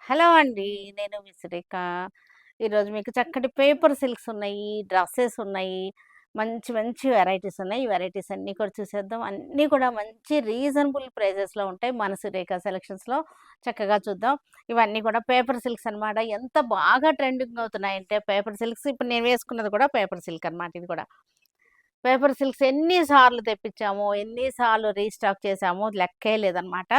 Hello అండి. నేను మీ సురేఖ. ఈరోజు మీకు చక్కటి పేపర్ సిల్క్స్ ఉన్నాయి, డ్రెసెస్ ఉన్నాయి. మంచి మంచి వెరైటీస్ ఉన్నాయి. ఈ వెరైటీస్ అన్నీ కూడా చూసేద్దాం. అన్నీ కూడా మంచి రీజనబుల్ ప్రైజెస్‌లో ఉంటాయి. మన సురేఖ సెలక్షన్స్‌లో చక్కగా చూద్దాం. ఇవన్నీ కూడా పేపర్ సిల్క్స్ అనమాట. ఎంత బాగా ట్రెండింగ్ అవుతున్నాయంటే పేపర్ సిల్క్స్ ఇప్పుడు నేను వేసుకున్నది కూడా పేపర్ సిల్క్ అనమాట ఇది కూడా. పేపర్ సిల్క్స్ ఎన్ని సార్లు తెప్పించామో, ఎన్ని సార్లు రీస్టాక్ చేశామో లెక్కే లేదనమాట.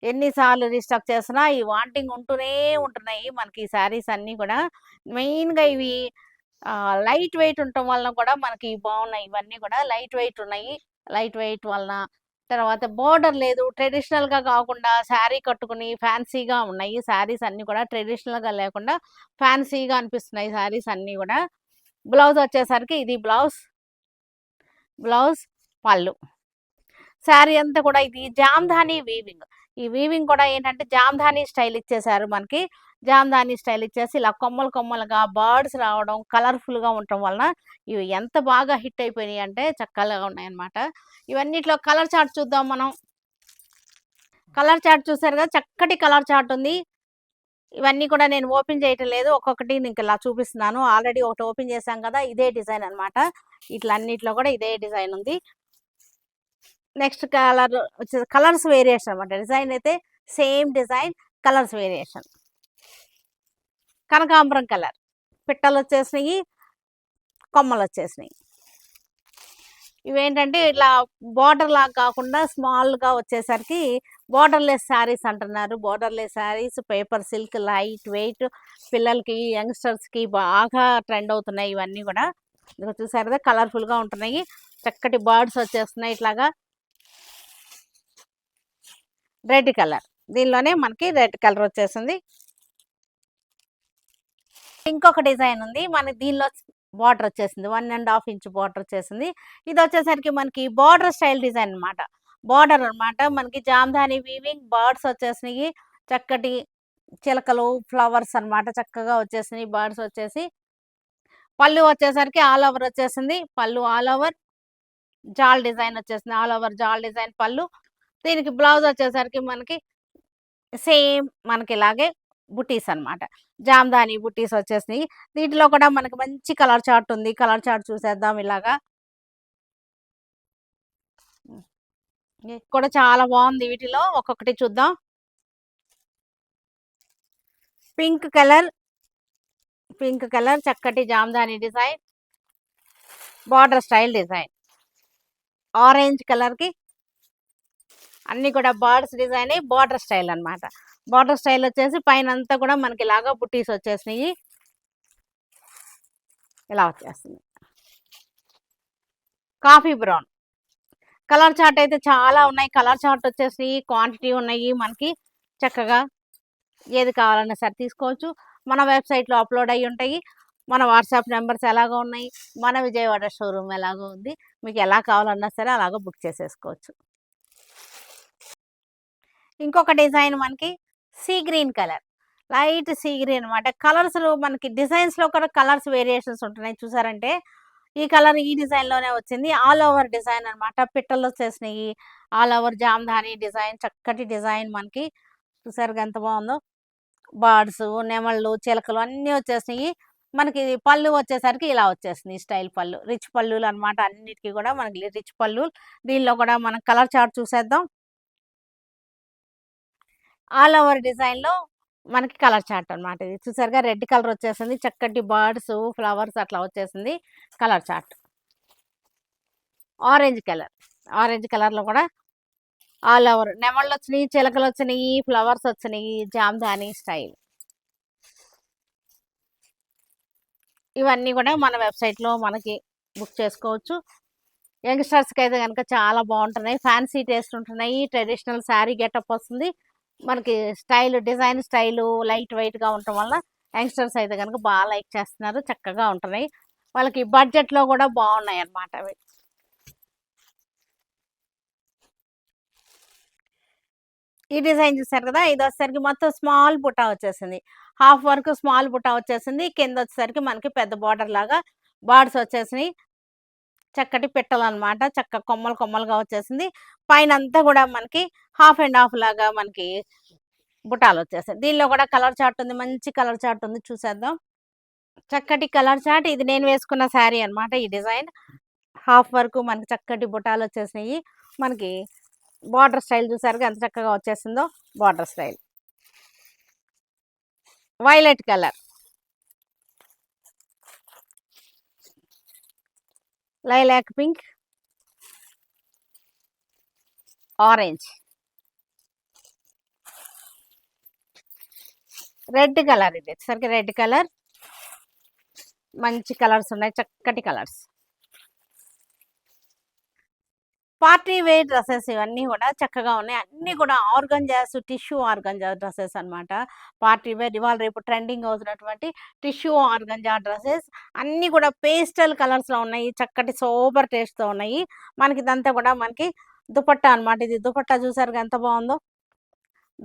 ఎన్ని సార్లు రీస్టాక్ చేసినా ఈ వాంటింగ్ ఉంటూనే ఉంటున్నాయి మనకి ఈ శారీస్ అన్నీ కూడా. మెయిన్‌గా ఇవి లైట్ వెయిట్ ఉండటం వలన కూడా మనకి బాగున్నాయి. ఇవన్నీ కూడా లైట్ వెయిట్ ఉన్నాయి. లైట్ వెయిట్ వలన తర్వాత బోర్డర్ లేదు. ట్రెడిషనల్‌గా కాకుండా శారీ కట్టుకుని ఫ్యాన్సీగా ఉన్నాయి. శారీస్ అన్నీ కూడా ట్రెడిషనల్‌గా లేకుండా ఫ్యాన్సీగా అనిపిస్తున్నాయి శారీస్ అన్నీ కూడా. బ్లౌజ్ వచ్చేసరికి ఇది బ్లౌజ్, బ్లౌజ్, పళ్ళు. శారీ అంతా కూడా ఇది జామ్‌దాని వీవింగ్. ఈ వీవింగ్ కూడా ఏంటంటే జామ్‌దాని స్టైల్ ఇచ్చేసారు మనకి. జామ్‌దాని స్టైల్ ఇచ్చేసి ఇలా కొమ్మలు కొమ్మలుగా బర్డ్స్ రావడం, కలర్‌ఫుల్‌గా ఉండటం వలన ఇవి ఎంత బాగా హిట్ అయిపోయినాయంటే చక్కగా ఉన్నాయన్నమాట. ఇవన్నిట్లో కలర్ చార్ట్ చూద్దాం మనం. కలర్ చార్ట్ చూసారు కదా! చక్కటి కలర్ చార్ట్ ఉంది. ఇవన్నీ కూడా నేను ఓపెన్ చేయటం లేదు. ఒక్కొక్కటి నీకు ఇలా చూపిస్తున్నాను. ఆల్రెడీ ఒకటి ఓపెన్ చేశాం కదా! ఇదే డిజైన్ అన్నమాట. ఇట్లా అన్నిట్లో కూడా ఇదే డిజైన్ ఉంది. నెక్స్ట్ కలర్ వచ్చేసి కలర్స్ వేరియేషన్ అనమాట. డిజైన్ అయితే సేమ్ డిజైన్, కలర్స్ వేరియేషన్. కనకాంబరం కలర్, పిట్టలు వచ్చేసినాయి, కొమ్మలు వచ్చేసినాయి. ఇవేంటంటే ఇట్లా బార్డర్ లాగా కాకుండా స్మాల్గా వచ్చేసరికి బార్డర్లెస్ శారీస్ అంటున్నారు. Borderless saris paper silk light weight పిల్లలకి యంగ్స్టర్స్కి బాగా ట్రెండ్ అవుతున్నాయి ఇవన్నీ కూడా. ఇదిగో చూసారు కదా కలర్ఫుల్గా ఉంటున్నాయి. చక్కటి బర్డ్స్ వచ్చేస్తున్నాయి ఇట్లాగా. రెడ్ కలర్, దీనిలోనే మనకి రెడ్ కలర్ వచ్చేసింది. ఇంకొక డిజైన్ ఉంది మనకి దీనిలో బార్డర్ వచ్చేసింది 1.5 ఇంచ్ బార్డర్ వచ్చేసింది. ఇది వచ్చేసరికి మనకి బార్డర్ స్టైల్ డిజైన్ అనమాట. బార్డర్ అనమాట మనకి జామ్దాని వీవింగ్ బర్డ్స్ వచ్చేసినాయి. చక్కటి చిలకలు ఫ్లవర్స్ అన్నమాట చక్కగా వచ్చేసినాయి బర్డ్స్ వచ్చేసి. పళ్ళు వచ్చేసరికి ఆల్ ఓవర్ వచ్చేసింది. పళ్ళు ఆల్ ఓవర్ జాల్ డిజైన్ వచ్చేసింది. ఆల్ ఓవర్ జాల్ డిజైన్ పళ్ళు. దీనికి బ్లౌజ్ వచ్చేసరికి మనకి సేమ్ మనకి ఇలాగే బుటీస్ అన్నమాట. జామ్దాని బుటీస్ వచ్చేసినాయి. వీటిలో కూడా మనకి మంచి కలర్ చార్ట్ ఉంది. కలర్ చార్ట్ చూసేద్దాం ఇలాగా. ఇది కూడా చాలా బాగుంది. వీటిలో ఒక్కొక్కటి చూద్దాం. పింక్ కలర్, పింక్ కలర్ చక్కటి Jamdani design, border style design. Orange colour కి అన్ని కూడా బర్డ్స్ డిజైన్ బార్డర్ స్టైల్ అన్నమాట. బార్డర్ స్టైల్ వచ్చేసి పైన అంతా కూడా మనకి ఇలాగా బుటీస్ వచ్చేసినాయి. ఇలా వచ్చేస్తుంది. కాఫీ బ్రౌన్ కలర్ చార్ట్ అయితే చాలా ఉన్నాయి. కలర్ చార్ట్ వచ్చేసి క్వాంటిటీ ఉన్నాయి మనకి. చక్కగా ఏది కావాలన్నా సరే తీసుకోవచ్చు. మన వెబ్సైట్లో అప్లోడ్ అయ్యి ఉంటాయి. మన వాట్సాప్ నెంబర్స్ ఎలాగో ఉన్నాయి. మన విజయవాడ షోరూమ్ ఎలాగో ఉంది. మీకు ఎలా కావాలన్నా సరే అలాగో బుక్ చేసేసుకోవచ్చు. ఇంకొక డిజైన్ మనకి sea green colour, light sea green అనమాట. కలర్స్ మనకి డిజైన్స్లో కూడా కలర్స్ వేరియేషన్స్ ఉంటున్నాయి చూసారంటే. ఈ కలర్ ఈ డిజైన్లోనే వచ్చింది. ఆల్ ఓవర్ డిజైన్ అనమాట. పిట్టలు వచ్చేసినాయి. ఆల్ ఓవర్ జామ్దాని డిజైన్ చక్కటి డిజైన్ మనకి. చూసారు ఎంత బాగుందో. బర్డ్స్, నెమళ్ళు, చిలకలు అన్నీ వచ్చేసినాయి. మనకి పళ్ళు వచ్చేసరికి ఇలా వచ్చేసింది స్టైల్ పళ్ళు. రిచ్ పళ్ళులు అనమాట. అన్నిటికీ కూడా మనకి రిచ్ పళ్ళు. దీనిలో కూడా మనం కలర్ చార్ట్ చూసేద్దాం. ఆల్ ఓవర్ డిజైన్‌లో మనకి కలర్ చార్ట్ అనమాట. ఇది చూసారుగా రెడ్ కలర్ వచ్చేసింది. చక్కటి బర్డ్స్, ఫ్లవర్స్ అట్లా వచ్చేసింది colour chart. Orange colour, orange కలర్‌లో కూడా ఆల్ ఓవర్ నెమళ్ళొచ్చినియి, చిలకలొచ్చినియి, ఫ్లవర్స్ వచ్చినియి, జామ్దాని స్టైల్. ఇవన్నీ కూడా మన వెబ్‌సైట్‌లో మనకి బుక్ చేసుకోవచ్చు. యంగ్‌స్టర్స్‌కి అయితే గనుక చాలా బాగుంటున్నాయి. ఫ్యాన్సీ టేస్ట్ ఉంటున్నాయి. ట్రెడిషనల్ శారీ గెటప్ వస్తుంది. మనకి స్టైల్ డిజైన్ స్టైలు లైట్ వెయిట్‌గా ఉండటం వల్ల యంగ్‌స్టర్స్ అయితే గనుక బాగా లైక్ చేస్తున్నారు. చక్కగా ఉంటున్నాయి. వాళ్ళకి బడ్జెట్‌లో కూడా బాగున్నాయన్నమాట అవి. ఈ డిజైన్ చూసారు కదా! ఇది వచ్చేసరికి మొత్తం స్మాల్ బుటా వచ్చేసింది. హాఫ్ వరకు స్మాల్ బుటా వచ్చేసింది. కింద వచ్చేసరికి మనకి పెద్ద బార్డర్ లాగా బర్డ్స్ వచ్చేసినాయి. చక్కటి పిట్టలనమాట. కొమ్మలు కొమ్మలుగా వచ్చేసింది. పైనంతా కూడా మనకి హాఫ్ అండ్ హాఫ్ లాగా మనకి బుటాలు వచ్చేస్తాయి. దీనిలో కూడా కలర్ చార్ట్ ఉంది. మంచి కలర్ చార్ట్ ఉంది, చూసేద్దాం. చక్కటి కలర్ చార్ట్. ఇది నేను వేసుకున్న శారీ అన్నమాట. ఈ డిజైన్ హాఫ్ వరకు మనకి చక్కటి బుటాలు వచ్చేసినాయి. మనకి బార్డర్ స్టైల్ చూసారుగా ఎంత చక్కగా వచ్చేసిందో. Border style violet colour, lilac pink, orange, red colour. ఇది వచ్చేసరికి రెడ్ కలర్. మంచి కలర్స్ ఉన్నాయి, చక్కటి కలర్స్. పార్టీ వేర్ డ్రెస్సెస్ ఇవన్నీ కూడా చక్కగా ఉన్నాయి. అన్నీ కూడా ఆర్గంజాస్, టిష్యూ ఆర్గంజా డ్రెస్సెస్ అన్నమాట. పార్టీ వేర్ ఇవాళ రేపు ట్రెండింగ్ అవుతున్నటువంటి టిష్యూ ఆర్గంజా డ్రెస్సెస్ అన్నీ కూడా పేస్టల్ కలర్స్లో ఉన్నాయి. చక్కటి సూపర్ టేస్ట్తో ఉన్నాయి. మనకి ఇదంతా కూడా మనకి దుపట్టా అన్నమాట. ఇది దుపట్టా చూసారుగా ఎంత బాగుందో.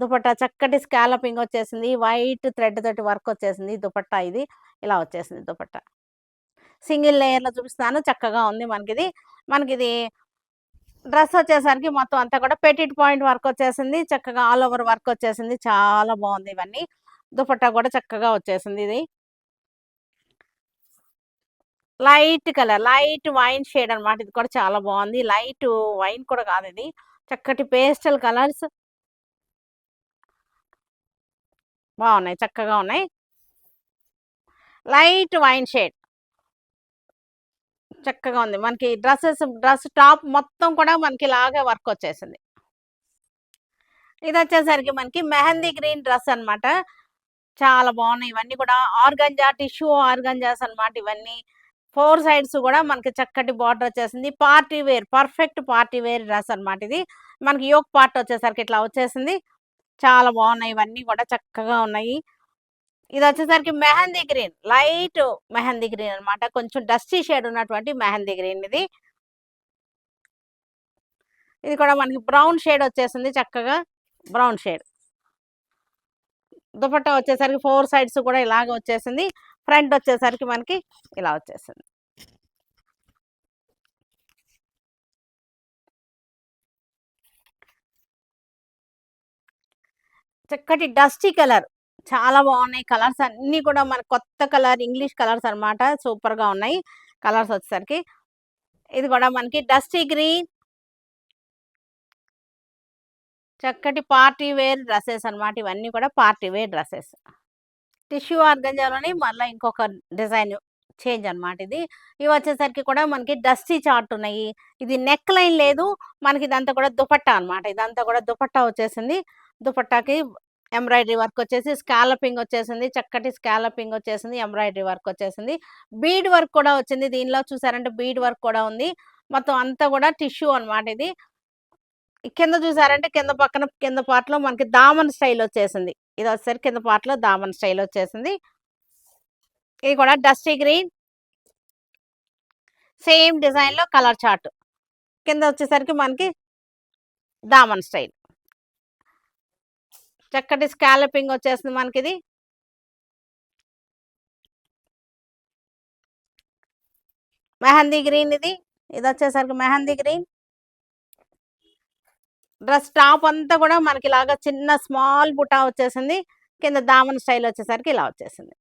దుపట్టా చక్కటి స్కాలపింగ్ వచ్చేసింది. వైట్ థ్రెడ్ తోటి వర్క్ వచ్చేసింది దుపట్టా. ఇది ఇలా వచ్చేసింది దుపట్టా. సింగిల్ లేయర్లో చూపిస్తాను, చక్కగా ఉంది మనకిది. మనకిది డ్రెస్ వచ్చేసరికి మొత్తం అంతా కూడా పెటిట్ పాయింట్ వర్క్ వచ్చేసింది. చక్కగా ఆల్ ఓవర్ వర్క్ వచ్చేసింది. చాలా బాగుంది ఇవన్నీ. దుపట్టా కూడా చక్కగా వచ్చేసింది. ఇది light colour, light wine shade అన్నమాట. ఇది కూడా చాలా బాగుంది. లైట్ వైన్ కూడా కాదు ఇది, చక్కటి పేస్టల్ కలర్స్ బాగున్నాయి, చక్కగా ఉన్నాయి. లైట్ వైన్ షేడ్ చక్కగా ఉంది. మనకి డ్రెస్ టాప్ మొత్తం కూడా మనకి ఇలాగే వర్క్ వచ్చేసింది. ఇది వచ్చేసరికి మనకి మెహందీ గ్రీన్ డ్రెస్ అన్నమాట. చాలా బాగున్నాయి ఇవన్నీ కూడా. ఆర్గంజా, టిష్యూ ఆర్గంజాస్ అన్నమాట ఇవన్నీ. 4 సైడ్స్ కూడా మనకి చక్కటి బార్డర్ వచ్చేసింది. Party wear, perfect party wear dress అన్నమాట ఇది. మనకి యోక్ పార్ట్ వచ్చేసరికి ఇట్లా వచ్చేసింది. చాలా బాగున్నాయి ఇవన్నీ కూడా, చక్కగా ఉన్నాయి. ఇది వచ్చేసరికి mehndi green, light mehndi green అన్నమాట. కొంచెం డస్టీ షేడ్ ఉన్నటువంటి మెహందీ గ్రీన్ ఇది. ఇది కూడా మనకి బ్రౌన్ షేడ్ వచ్చేసింది, చక్కగా బ్రౌన్ షేడ్. దుపట్టా వచ్చేసరికి 4 సైడ్స్ కూడా ఇలాగ వచ్చేసింది. ఫ్రంట్ వచ్చేసరికి మనకి ఇలా వచ్చేసింది. చక్కటి డస్టీ కలర్, చాలా బాగున్నాయి కలర్స్ అన్నీ కూడా. మన కొత్త కలర్, ఇంగ్లీష్ కలర్స్ అన్నమాట. సూపర్గా ఉన్నాయి కలర్స్ వచ్చేసరికి. ఇది కూడా మనకి డస్టీ గ్రీన్, చక్కటి పార్టీ వేర్ డ్రెస్సెస్ అన్నమాట. ఇవన్నీ కూడా పార్టీ వేర్ డ్రెస్సెస్. టిష్యూ ఆర్గంజాలోని మళ్ళీ ఇంకొక డిజైన్ చేంజ్ అన్నమాట ఇది. ఇవి వచ్చేసరికి కూడా మనకి డస్టీ చార్ట్ ఉన్నాయి. ఇది నెక్ లైన్ లేదు మనకి. ఇదంతా కూడా దుపట్టా అన్నమాట. ఇదంతా కూడా దుపట్టా వచ్చేసింది. దుపట్టాకి ఎంబ్రాయిడరీ వర్క్ వచ్చేసి స్కాలపింగ్ వచ్చేసింది. చక్కటి స్కాలపింగ్ వచ్చేసింది. ఎంబ్రాయిడరీ వర్క్ వచ్చేసింది. బీడ్ వర్క్ కూడా వచ్చింది దీనిలో. చూసారంటే బీడ్ వర్క్ కూడా ఉంది. మొత్తం అంతా కూడా టిష్యూ అన్నమాట ఇది. కింద చూసారంటే కింద పక్కన కింద పార్ట్లో మనకి దామన్ స్టైల్ వచ్చేసింది. ఇది వచ్చేసరికి కింద పార్ట్లో దామన్ స్టైల్ వచ్చేసింది. ఇది కూడా డస్టీ గ్రీన్, సేమ్ డిజైన్లో కలర్ చార్ట్. కింద వచ్చేసరికి మనకి దామన్ స్టైల్, చక్కటి స్కాలపింగ్ వచ్చేస్తుంది మనకి. ఇది మెహందీ గ్రీన్. ఇది వచ్చేసరికి మెహందీ గ్రీన్. డ్రెస్ టాప్ అంతా కూడా మనకి ఇలాగా చిన్న స్మాల్ బుటా వచ్చేసింది. కింద దామన్ స్టైల్ వచ్చేసరికి ఇలా వచ్చేసింది.